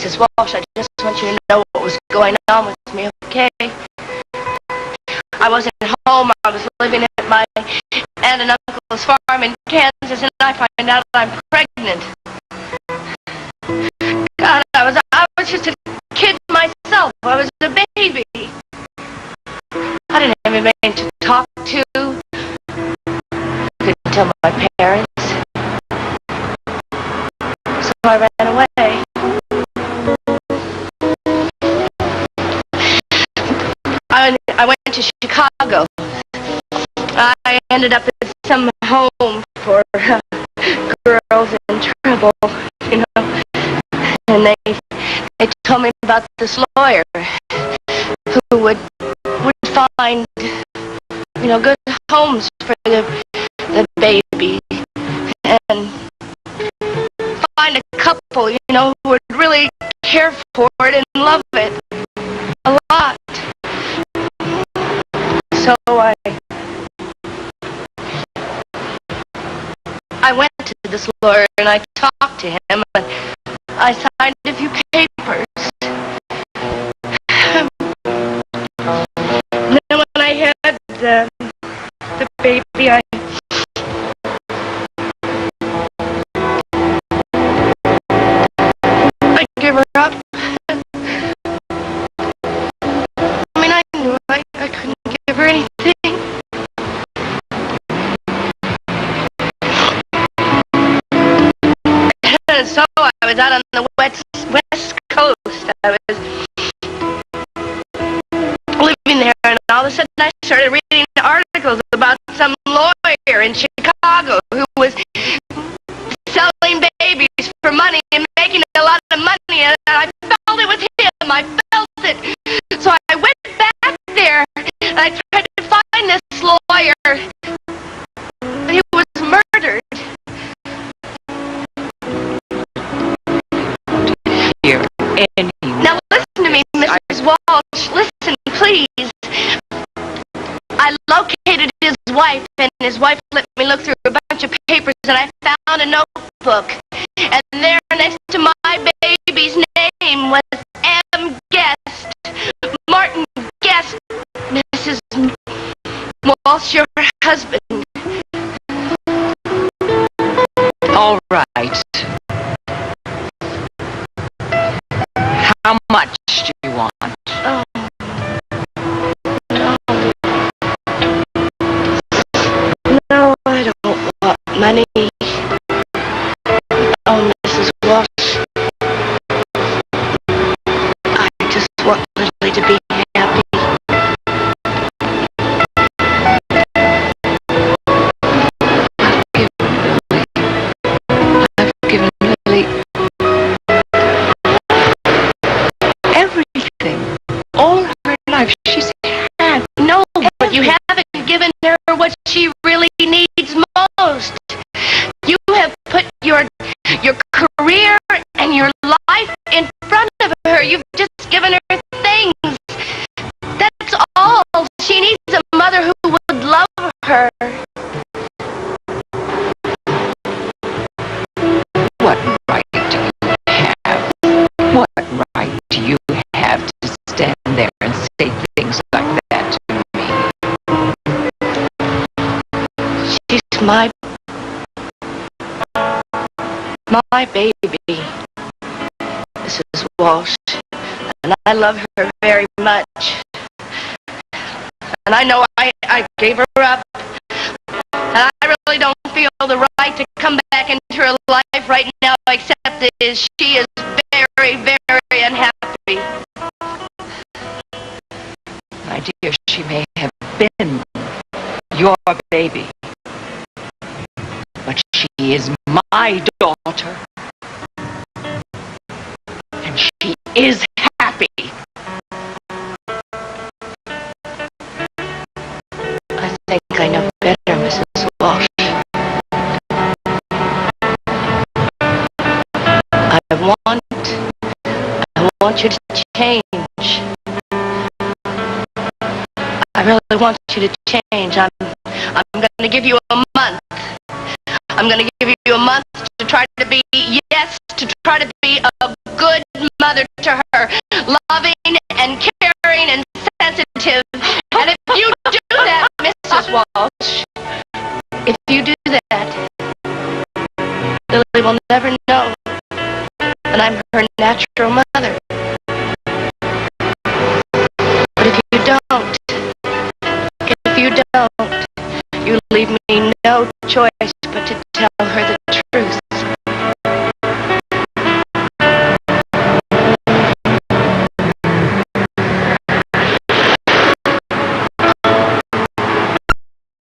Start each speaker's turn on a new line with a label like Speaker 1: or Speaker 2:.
Speaker 1: Mrs. Walsh, I just want you to know what was going on with me, okay? I wasn't home. I was living at my aunt and uncle's farm in Kansas, and I find out I'm pregnant. God, I was just a kid myself. I was a baby. I didn't have anybody to talk to. Couldn't tell my parents. So I ran away. I went to Chicago. I ended up at some home for girls in trouble, you know. And they told me about this lawyer who would find, you know, good homes for the baby and find a couple, you know, who would really care for it and love it a lot. So I went to this lawyer and I talked to him and I signed a few papers. And then when I had the baby, I gave her up. I mean, I knew I couldn't give her anything. And so I was out on the west coast. I was living there, and all of a sudden I started reading articles about some lawyer in Chicago who was selling babies for money and making a lot of money, and I felt it was him. I felt it. So I went back there, and I tried to find this lawyer. He was murdered. Now listen to me, Mrs. Walsh. Listen, please. I located his wife, and his wife let me look through a bunch of papers, and I found a notebook. And there next to my baby's name was M. Guest. Martin Guest. Mrs. Walsh, your husband.
Speaker 2: All right. How much do you want?
Speaker 1: Oh. No, I don't want money. Oh, Mrs. Walsh. I just want Lily to be happy.
Speaker 2: I've given Lily everything. All her life she's had.
Speaker 1: No, but you haven't given her what she really needs most. You have put your career and your life in front of her. You've just given her things. That's all. She needs a mother who would love her.
Speaker 2: What right do you have? What right do you have to stand there and say things like that to me?
Speaker 1: She's my baby, Mrs. Walsh, and I love her very much. And I know I gave her up, and I really don't feel the right to come back into her life right now, except that she is very, very unhappy.
Speaker 2: My dear, she may have been your baby, but she is my daughter, and she is happy.
Speaker 1: I think I know better, Mrs. Walsh. I want you to change. I really want you to change. I'm going to give you a month. I'm going to give you a month to try to be, yes, to try to be a good mother to her, loving and caring and sensitive. And if you do that, Mrs. Walsh, if you do that, Lily will never know that I'm her natural mother. But if you don't, you leave me